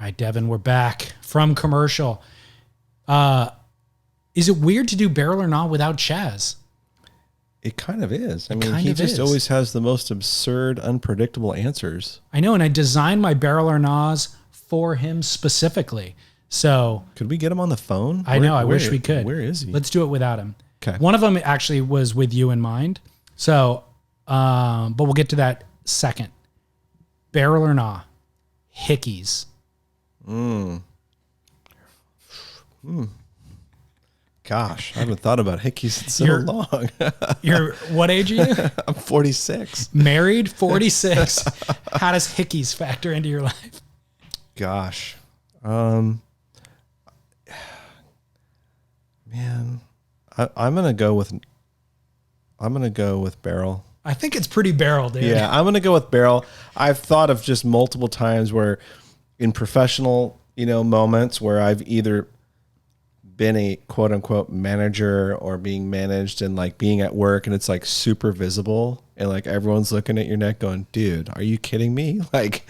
All right, Devon, we're back from commercial. Is it weird to do barrel or not without Chaz? It kind of is. I mean, he just always has the most absurd, unpredictable answers. I know, and I designed my barrel or nas for him specifically. So could we get him on the phone? I wish we could. Where is he? Let's do it without him. Okay. One of them actually was with you in mind. So, but we'll get to that second. Barrel or nah, Hickeys. Gosh, I haven't thought about Hickeys in so long. You're what age are you? I'm 46. Married, 46. How does Hickeys factor into your life? Gosh. Man, I'm gonna go with barrel. I think it's pretty barrel, dude. Yeah, I'm gonna go with barrel. I've thought of just multiple times where in professional, moments where I've either been a quote unquote manager or being managed and like being at work and it's like super visible and like everyone's looking at your neck going, dude, are you kidding me? Like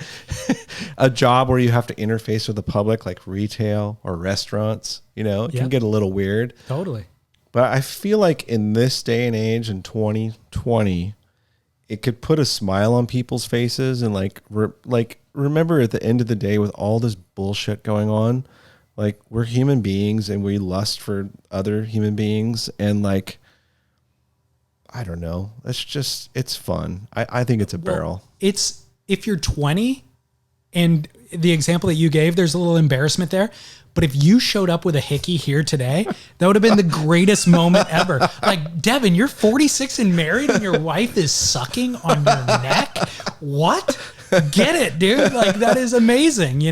a job where you have to interface with the public, like retail or restaurants, it can get a little weird. Totally. But I feel like in this day and age in 2020, it could put a smile on people's faces and remember at the end of the day with all this bullshit going on, like we're human beings and we lust for other human beings. And like, I don't know. It's fun. I think it's a barrel. It's if you're 20 and the example that you gave, there's a little embarrassment there. But if you showed up with a hickey here today, that would have been the greatest moment ever. Like, Devon, you're 46 and married and your wife is sucking on your neck. What? Get it, dude. Like, that is amazing,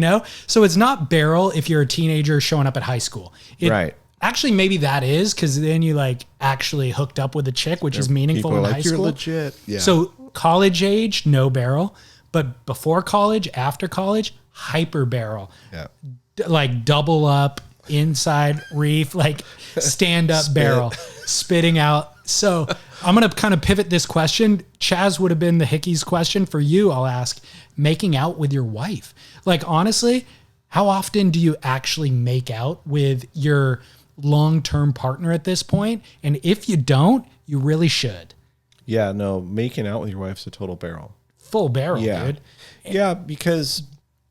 So it's not barrel if you're a teenager showing up at high school. Right. Actually, maybe that is because then you like actually hooked up with a chick, which is meaningful in high school. You're legit. Yeah. So college age, no barrel. But before college, after college, hyper barrel. Yeah. Like double up, inside reef, like stand up barrel, spitting out. So I'm going to kind of pivot this question. Chaz would have been the Hickeys question. For you, I'll ask, making out with your wife. Like, honestly, how often do you actually make out with your long-term partner at this point? And if you don't, you really should. Yeah, no, making out with your wife's a total barrel. Full barrel, dude. Yeah, because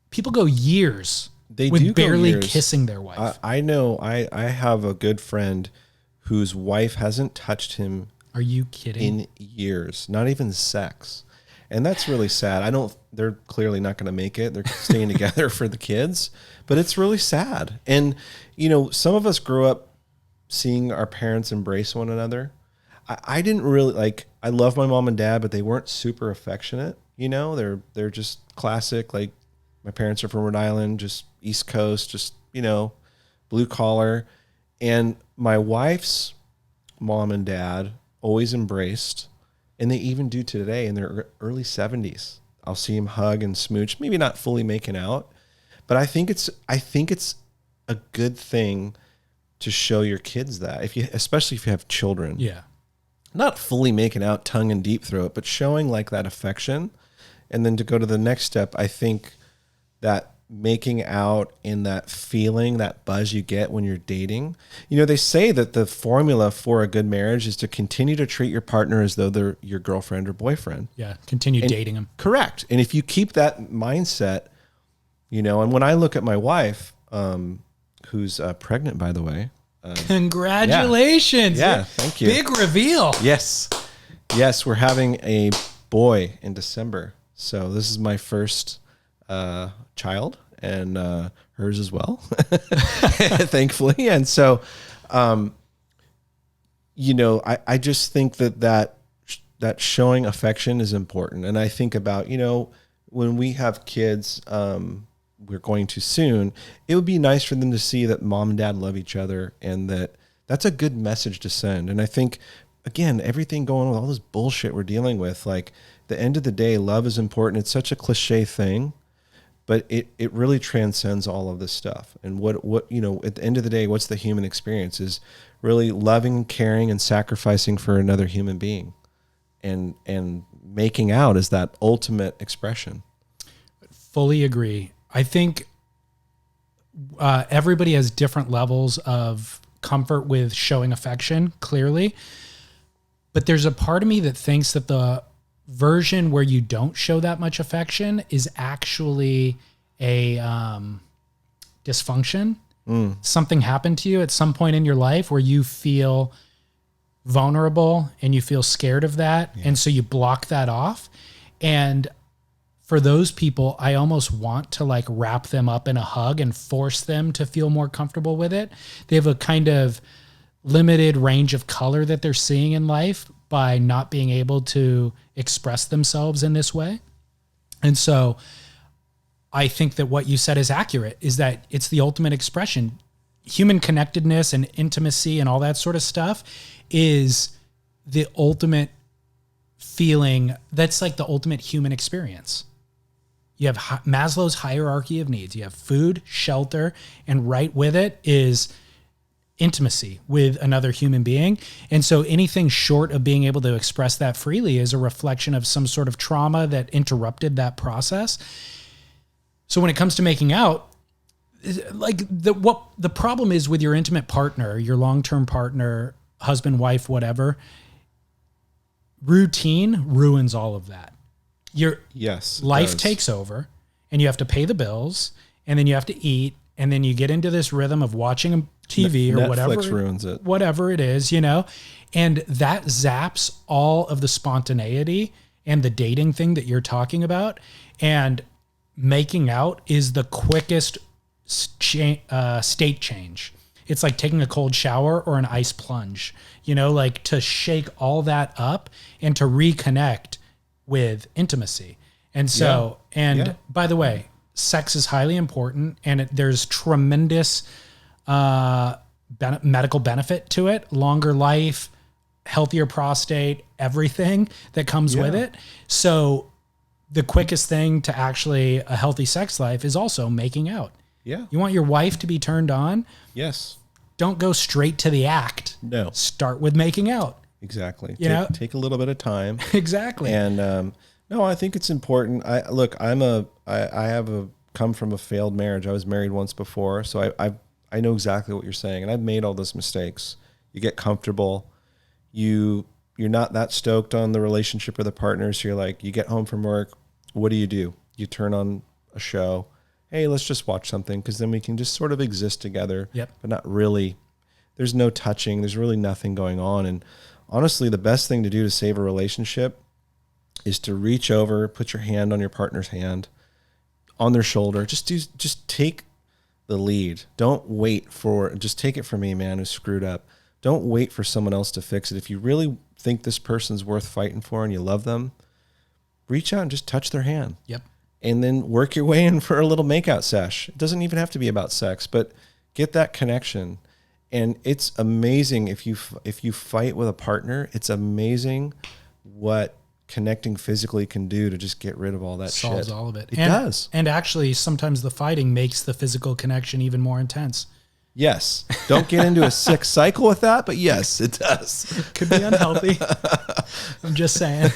people go years they with do barely go years. kissing their wife. I know. I have a good friend whose wife hasn't touched him. Are you kidding? In years, not even sex. And that's really sad. They're clearly not going to make it. They're staying together for the kids, but it's really sad. And, some of us grew up seeing our parents embrace one another. I didn't really I love my mom and dad, but they weren't super affectionate. They're just classic. Like my parents are from Rhode Island, just East Coast, just, blue collar. And my wife's mom and dad always embraced, and they even do today in their early 70s. I'll see them hug and smooch, maybe not fully making out, but I think it's a good thing to show your kids that, especially if you have children. Yeah. Not fully making out tongue and deep throat, but showing like that affection. And then to go to the next step, I think that making out and that feeling, that buzz you get when you're dating. They say that the formula for a good marriage is to continue to treat your partner as though they're your girlfriend or boyfriend. Yeah, continue dating them. Correct. And if you keep that mindset, and when I look at my wife, who's pregnant, by the way. Congratulations. Yeah, thank you. Big reveal. Yes, we're having a boy in December. So this is my first child and hers as well, thankfully. And so, I just think that showing affection is important. And I think about, when we have kids, we're going to soon, it would be nice for them to see that mom and dad love each other, and that's a good message to send. And I think, again, everything going on with all this bullshit we're dealing with, like the end of the day, love is important. It's such a cliche thing, but it really transcends all of this stuff. And what at the end of the day, what's the human experience is really loving, caring, and sacrificing for another human being, and making out is that ultimate expression. Fully agree. I think everybody has different levels of comfort with showing affection, clearly. But there's a part of me that thinks that the version where you don't show that much affection is actually a dysfunction. Something happened to you at some point in your life where you feel vulnerable and you feel scared of that. Yeah. And so you block that off. And for those people, I almost want to like wrap them up in a hug and force them to feel more comfortable with it. They have a kind of limited range of color that they're seeing in life by not being able to express themselves in this way. And so I think that what you said is accurate, is that it's the ultimate expression. Human connectedness and intimacy and all that sort of stuff is the ultimate feeling. That's like the ultimate human experience. You have Maslow's hierarchy of needs. You have food, shelter, and right with it is intimacy with another human being. And so anything short of being able to express that freely is a reflection of some sort of trauma that interrupted that process. So when it comes to making out, like the problem is with your intimate partner, your long-term partner, husband, wife, whatever, routine ruins all of that. Your life takes over and you have to pay the bills and then you have to eat and then you get into this rhythm of watching TV or whatever. Netflix ruins it. Whatever it is, and that zaps all of the spontaneity and the dating thing that you're talking about. And making out is the quickest state change. It's like taking a cold shower or an ice plunge, like to shake all that up and to reconnect with intimacy. And so, by the way, sex is highly important and there's tremendous medical benefit to it, longer life, healthier prostate, everything that comes with it. So the quickest thing to actually a healthy sex life is also making out. Yeah. You want your wife to be turned on? Yes. Don't go straight to the act. No. Start with making out. Exactly. Take a little bit of time. Exactly. And no, I think it's important. I have come from a failed marriage. I was married once before, so I know exactly what you're saying, and I've made all those mistakes. You get comfortable. You're not that stoked on the relationship with the partner, so you're like, you get home from work, what do? You turn on a show. Hey, let's just watch something, because then we can just sort of exist together, but not really. There's no touching. There's really nothing going on. And honestly, the best thing to do to save a relationship is to reach over, put your hand on your partner's hand, on their shoulder. Just take the lead. Don't wait for, just take it from me, man, who's screwed up. Don't wait for someone else to fix it. If you really think this person's worth fighting for and you love them, reach out and just touch their hand. Yep. And then work your way in for a little makeout sesh. It doesn't even have to be about sex, but get that connection. And it's amazing if you fight with a partner, it's amazing what connecting physically can do to just get rid of all that shit. Solves all of it. It does. And actually, sometimes the fighting makes the physical connection even more intense. Yes. Don't get into a sick cycle with that, but yes, it does. Could be unhealthy. I'm just saying.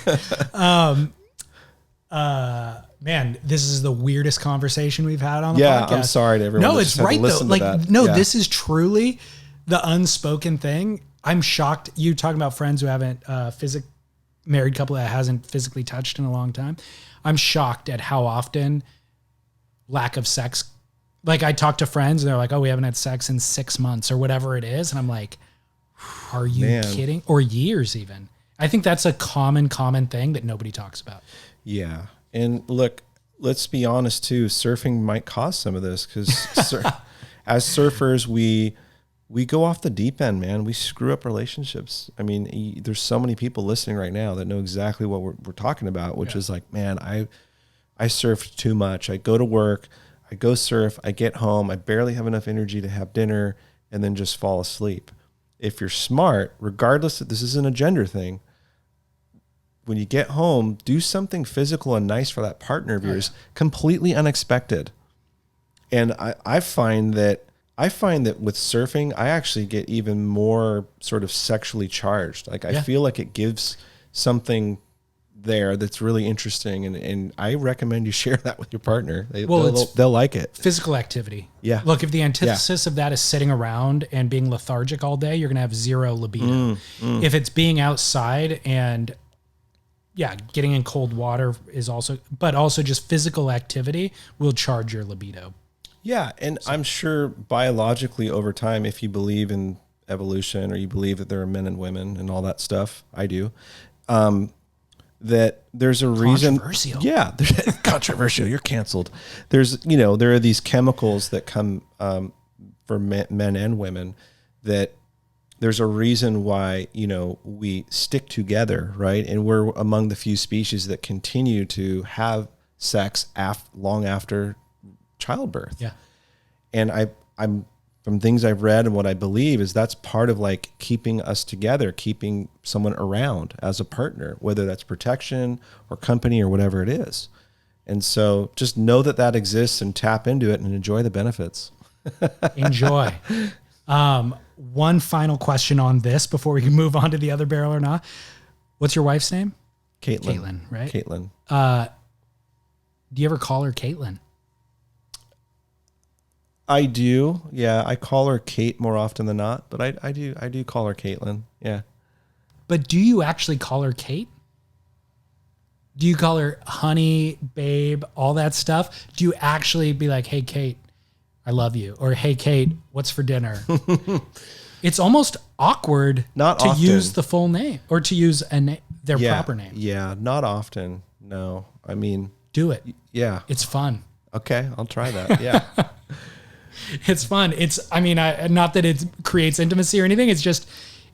Man, this is the weirdest conversation we've had on the podcast. Yeah, I'm sorry to everyone. No, it's right though. This is truly the unspoken thing. I'm shocked. You talking about friends who haven't married couple that hasn't physically touched in a long time. I'm shocked at how often lack of sex. Like I talk to friends and they're like, "Oh, we haven't had sex in 6 months or whatever it is," and I'm like, "Are you kidding?" Or years even. I think that's a common thing that nobody talks about. Yeah. And look, let's be honest too, surfing might cause some of this because as surfers, we go off the deep end, man. We screw up relationships. I mean, there's so many people listening right now that know exactly what we're talking about, which is like, man, I surfed too much. I go to work, I go surf, I get home, I barely have enough energy to have dinner and then just fall asleep. If you're smart, regardless if this isn't a gender thing, when you get home, do something physical and nice for that partner of yours, completely unexpected. And I find that with surfing, I actually get even more sort of sexually charged. Like I feel like it gives something there that's really interesting, and I recommend you share that with your partner. Well, They'll like it. Physical activity. Yeah. Look, if the antithesis of that is sitting around and being lethargic all day, you're going to have zero libido. If it's being outside and getting in cold water is also, but also just physical activity will charge your libido. Yeah, and I'm sure biologically over time, if you believe in evolution or you believe that there are men and women and all that stuff, I do, that there's a reason. Controversial. Yeah, controversial. You're canceled. There are these chemicals that come for men and women that there's a reason why, we stick together, right? And we're among the few species that continue to have sex long after childbirth. Yeah. And I'm from things I've read and what I believe is that's part of like keeping us together, keeping someone around as a partner, whether that's protection or company or whatever it is. And so just know that exists and tap into it and enjoy the benefits. Enjoy. One final question on this before we can move on to the other barrel or not. What's your wife's name? Caitlyn, right? Caitlyn. Do you ever call her Caitlyn? I do. Yeah. I call her Kate more often than not, but I do call her Caitlyn. Yeah. But do you actually call her Kate? Do you call her honey, babe, all that stuff? Do you actually be like, hey, Kate, I love you? Or, hey, Kate, what's for dinner? It's almost awkward to use the full name or to use their proper name. Yeah, not often. No. I mean. Do it. Yeah. It's fun. Okay, I'll try that. Yeah. It's fun. Not that it creates intimacy or anything.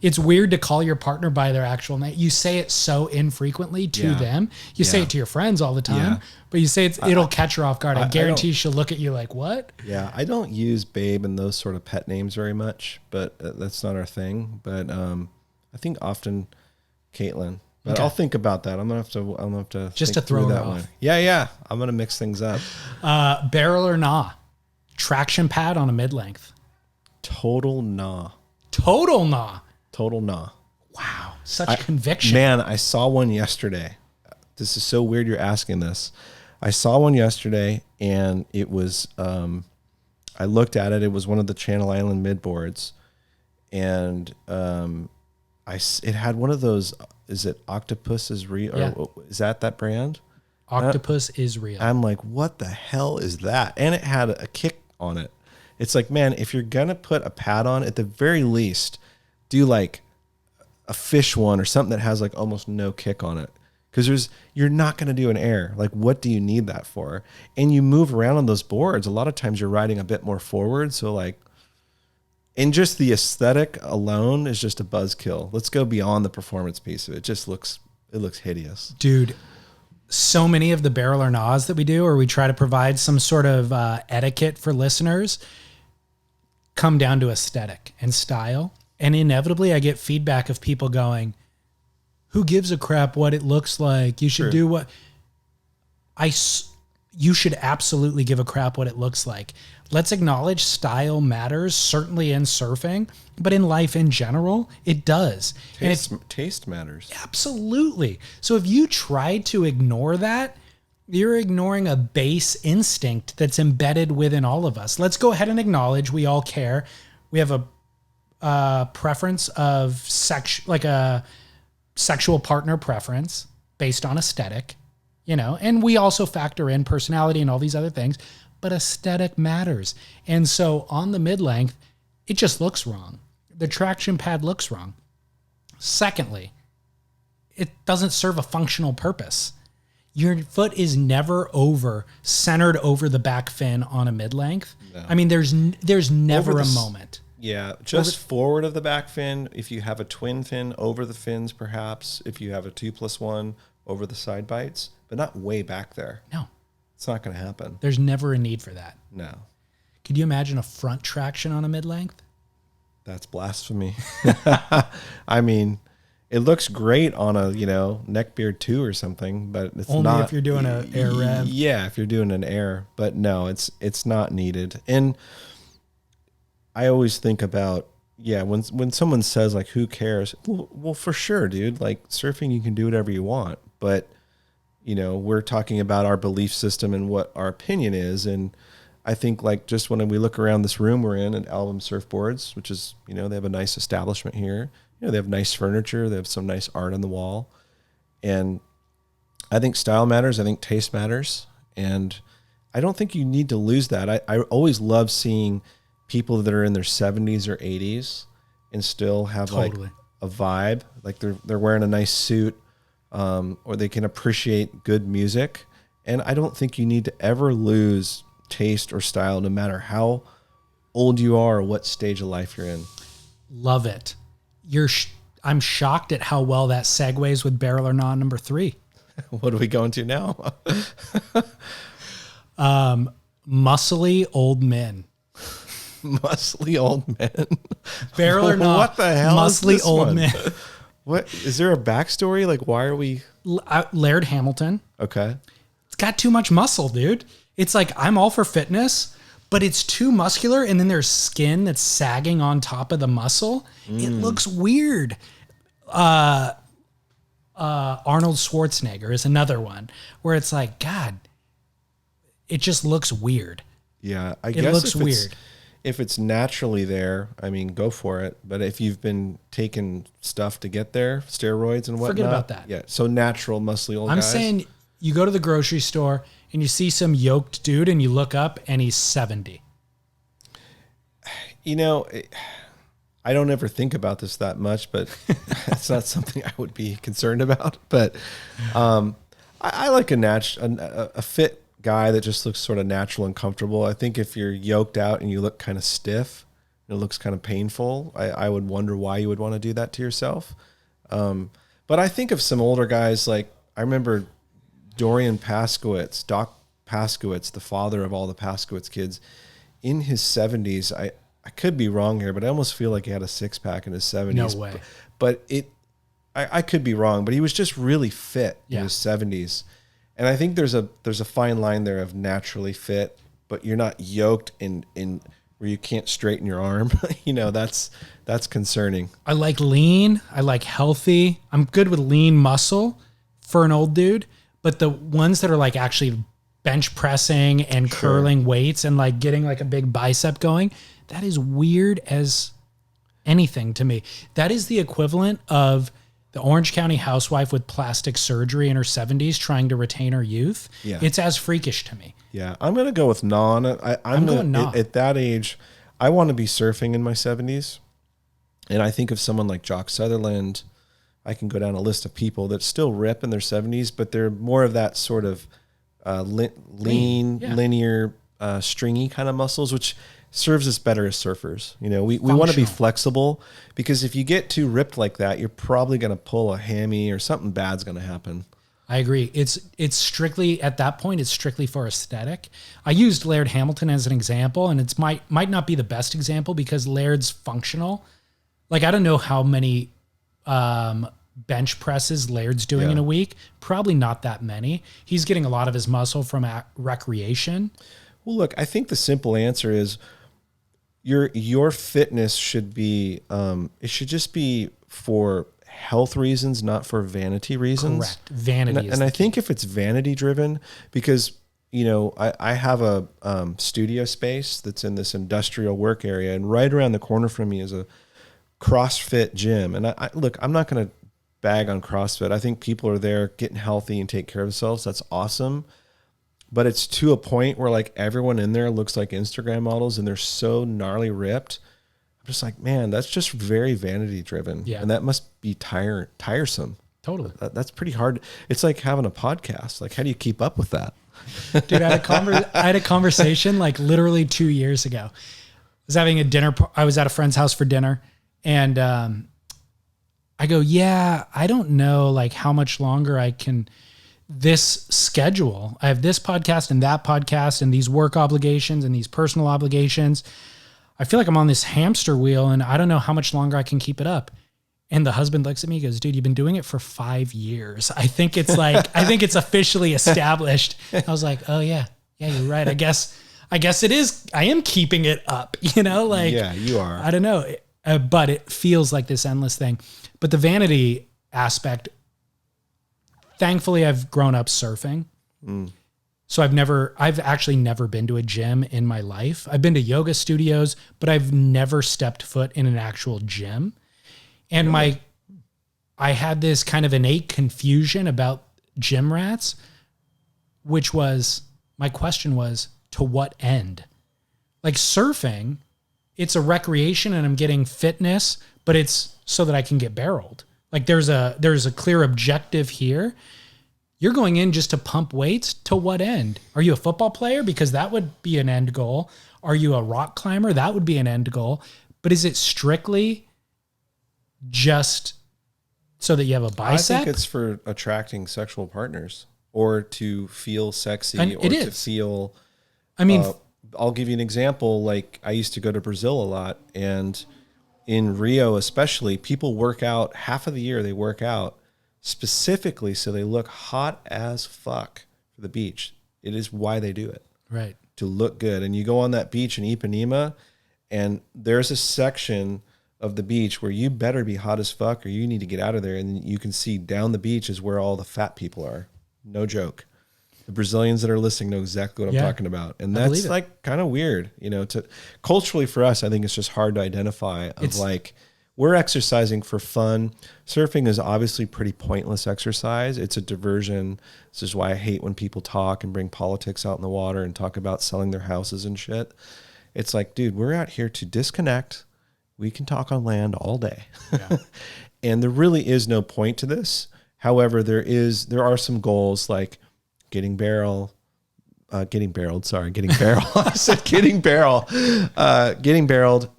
It's weird to call your partner by their actual name. You say it so infrequently to them. You say it to your friends all the time, but you say it'll catch her off guard. I guarantee she'll look at you like, what? Yeah. I don't use babe and those sort of pet names very much, but that's not our thing. But I think often Caitlyn. But okay. I'll think about that. I'm gonna have to just to throw that one. Yeah. I'm gonna mix things up. Barrel or nah? Traction pad on a mid-length. Total nah. Total nah. Total nah. Wow, such conviction. Man, I saw one yesterday. This is so weird you're asking this. I saw one yesterday, and it was. I looked at it. It was one of the Channel Island midboards, and it had one of those. Is it Octopus is Real? Yeah. Or is that brand? Octopus is Real. I'm like, what the hell is that? And it had a kick on it. It's like, man, if you're going to put a pad on, at the very least, do like a fish one or something that has like almost no kick on it. Because you're not going to do an air. Like, what do you need that for? And you move around on those boards. A lot of times you're riding a bit more forward. So like, and just the aesthetic alone is just a buzzkill. Let's go beyond the performance piece of it. It looks hideous. Dude, so many of the barrel or nahs that we do, or we try to provide some sort of etiquette for listeners, come down to aesthetic and style. And inevitably I get feedback of people going, who gives a crap what it looks like? You should do what you should absolutely give a crap what it looks like. Let's acknowledge style matters, certainly in surfing, but in life in general, it does. Taste matters. Absolutely. So if you try to ignore that, you're ignoring a base instinct that's embedded within all of us. Let's go ahead and acknowledge we all care. We have a preference of like a sexual partner preference based on aesthetic, and we also factor in personality and all these other things. But aesthetic matters. And so on the mid-length, it just looks wrong. The traction pad looks wrong. Secondly, it doesn't serve a functional purpose. Your foot is never centered over the back fin on a mid-length. No. I mean, there's never a moment. Yeah, just forward of the back fin. If you have a twin fin, over the fins perhaps. If you have a 2+1, over the side bites. But not way back there. No. It's not going to happen. There's never a need for that. No. Could you imagine a front traction on a mid-length? That's blasphemy. I mean, it looks great on a, neckbeard 2 or something, but it's only not. If you're doing an air rev. Yeah, if you're doing an air. But no, it's not needed. And I always think about, when someone says like, who cares? Well, for sure, dude. Like surfing, you can do whatever you want. But we're talking about our belief system and what our opinion is. And I think like just when we look around this room we're in at Album Surfboards, which is, they have a nice establishment here. They have nice furniture. They have some nice art on the wall. And I think style matters. I think taste matters. And I don't think you need to lose that. I always love seeing people that are in their 70s or 80s and still have like a vibe. Like they're wearing a nice suit, or they can appreciate good music. And I don't think you need to ever lose taste or style, no matter how old you are or what stage of life you're in. Love it. I'm shocked at how well that segues with Barrel or Not number 3. What are we going to now? Muscly old men. Muscly old men. Barrel or Not. What the hell? Muscly is this old one? men. What is there a backstory? Like, why are we? Laird Hamilton. Okay. It's got too much muscle, dude. It's like, I'm all for fitness, but it's too muscular, and then there's skin that's sagging on top of the muscle. It looks weird. Arnold Schwarzenegger is another one where it's like, God, it just looks weird. Yeah, I guess it looks weird. If it's naturally there, I mean, go for it. But if you've been taking stuff to get there, steroids and whatnot, forget about that. Yeah, so natural, muscly old guys. I'm saying you go to the grocery store and you see some yoked dude and you look up and he's 70. I don't ever think about this that much, but it's not something I would be concerned about. But I like a fit guy that just looks sort of natural and comfortable. I think if you're yoked out and you look kind of stiff, and it looks kind of painful, I would wonder why you would want to do that to yourself. But I think of some older guys, like I remember Dorian Paskowitz, Doc Paskowitz, the father of all the Paskowitz kids, in his 70s. I could be wrong here, but I almost feel like he had a six-pack in his 70s. No way. But I could be wrong, but he was just really fit in his 70s. And I think there's a fine line there of naturally fit, but you're not yoked in where you can't straighten your arm. That's concerning. I like lean. I like healthy. I'm good with lean muscle for an old dude, but the ones that are like actually bench pressing and curling weights and like getting like a big bicep going, that is weird as anything to me. That is the equivalent of the Orange County housewife with plastic surgery in her 70s trying to retain her youth. Yeah. It's as freakish to me. Yeah, I'm going to go with non. I'm going non. At that age, I want to be surfing in my 70s. And I think of someone like Jock Sutherland. I can go down a list of people that still rip in their 70s, but they're more of that sort of lean, linear, stringy kind of muscles, which serves us better as surfers. We want to be flexible, because if you get too ripped like that, you're probably going to pull a hammy or something bad's going to happen. I agree. It's strictly, at that point, it's strictly for aesthetic. I used Laird Hamilton as an example, and it might not be the best example because Laird's functional. Like, I don't know how many bench presses Laird's doing in a week. Probably not that many. He's getting a lot of his muscle from recreation. Well, look, I think the simple answer is your fitness should be, it should just be for health reasons, not for vanity reasons. Correct. Vanity. And I think if it's vanity driven, because, I have a studio space that's in this industrial work area, and right around the corner from me is a CrossFit gym. And look, I'm not going to bag on CrossFit. I think people are there getting healthy and take care of themselves. That's awesome. But it's to a point where like everyone in there looks like Instagram models and they're so gnarly ripped. I'm just like, man, that's just very vanity driven. Yeah. And that must be tiresome. Totally. That's pretty hard. It's like having a podcast. Like, how do you keep up with that? Dude, I had a conversation like literally 2 years ago. I was having a dinner. I was at a friend's house for dinner, and I go, yeah, I don't know like how much longer I can this schedule. I have this podcast and that podcast and these work obligations and these personal obligations. I feel like I'm on this hamster wheel and I don't know how much longer I can keep it up. And the husband looks at me and goes, dude, you've been doing it for 5 years. I think it's officially established. I was like, oh yeah, you're right. I guess it is. I am keeping it up, yeah, you are. I don't know. But it feels like this endless thing. But the vanity aspect, thankfully I've grown up surfing. So I've actually never been to a gym in my life. I've been to yoga studios, but I've never stepped foot in an actual gym. And I had this kind of innate confusion about gym rats, which was, my question was, to what end? Like surfing, it's a recreation and I'm getting fitness, but it's so that I can get barreled. Like there's a clear objective here. You're going in just to pump weights. To what end? Are you a football player? Because that would be an end goal. Are you a rock climber? That would be an end goal. But is it strictly just so that you have a bicep? I think it's for attracting sexual partners or to feel sexy And or it to is. feel. I mean, I'll give you an example. Like I used to go to Brazil a lot, and in Rio especially, people work out half of the year. They work out specifically so they look hot as fuck for the beach. It is why they do it. right. To look good. And you go on that beach in Ipanema, and there's a section of the beach where you better be hot as fuck or you need to get out of there. And you can see down the beach is where all the fat people are. No joke. The Brazilians that are listening know exactly what I'm talking about. And that's like kind of weird, you know, to culturally for us, I think it's just hard to identify of like, we're exercising for fun. Surfing is obviously pretty pointless exercise. It's a diversion. This is why I hate when people talk and bring politics out in the water and talk about selling their houses and shit. It's like, dude, we're out here to disconnect. We can talk on land all day. Yeah. And there really is no point to this. However, there are some goals like getting barreled. I said getting barreled,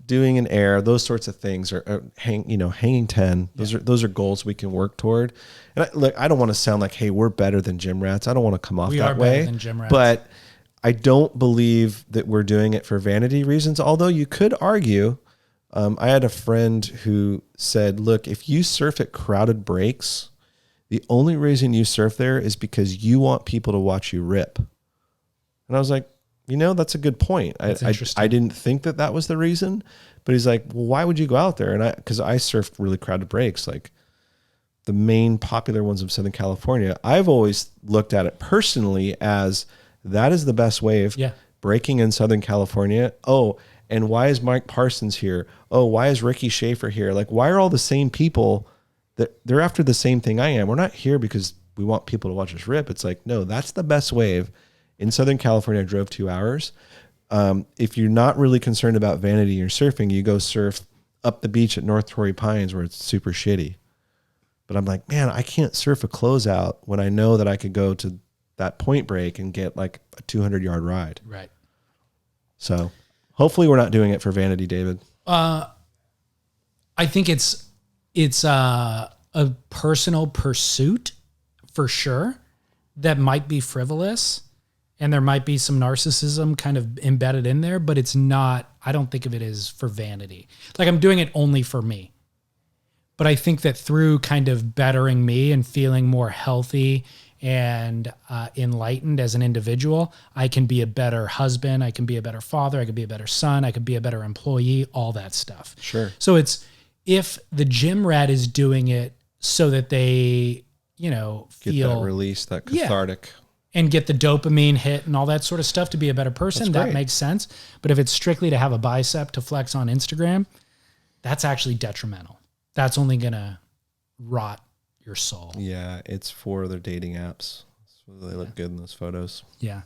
doing an air, those sorts of things are hanging 10. Those are goals we can work toward. And I don't want to sound like, hey, we're better than gym rats. I don't want to come off that way. Better than gym rats. But I don't believe that we're doing it for vanity reasons. Although you could argue, I had a friend who said, look, if you surf at crowded breaks, the only reason you surf there is because you want people to watch you rip. And I was like, that's a good point. I didn't think that was the reason, but he's like, well, why would you go out there? And because I surfed really crowded breaks, like the main popular ones of Southern California. I've always looked at it personally as that is the best wave. Yeah. Breaking in Southern California. Oh, and why is Mike Parsons here? Oh, why is Ricky Schaefer here? Like, why are all the same people that they're after the same thing I am? We're not here because we want people to watch us rip. It's like, no, that's the best wave. In Southern California, I drove 2 hours. If you're not really concerned about vanity in your surfing, you go surf up the beach at North Torrey Pines where it's super shitty. But I'm like, man, I can't surf a closeout when I know that I could go to that point break and get like a 200-yard ride. Right. So hopefully we're not doing it for vanity, David. I think it's a personal pursuit for sure that might be frivolous. And there might be some narcissism kind of embedded in there, but it's not, I don't think of it as for vanity. Like I'm doing it only for me. But I think that through kind of bettering me and feeling more healthy and enlightened as an individual, I can be a better husband, I can be a better father, I can be a better son, I could be a better employee, all that stuff. Sure. So it's, if the gym rat is doing it so that they, feel... Get that release, that cathartic... Yeah. And get the dopamine hit and all that sort of stuff to be a better person, that makes sense. But if it's strictly to have a bicep to flex on Instagram, that's actually detrimental. That's only going to rot your soul. Yeah, it's for their dating apps. So they look good in those photos. Yeah.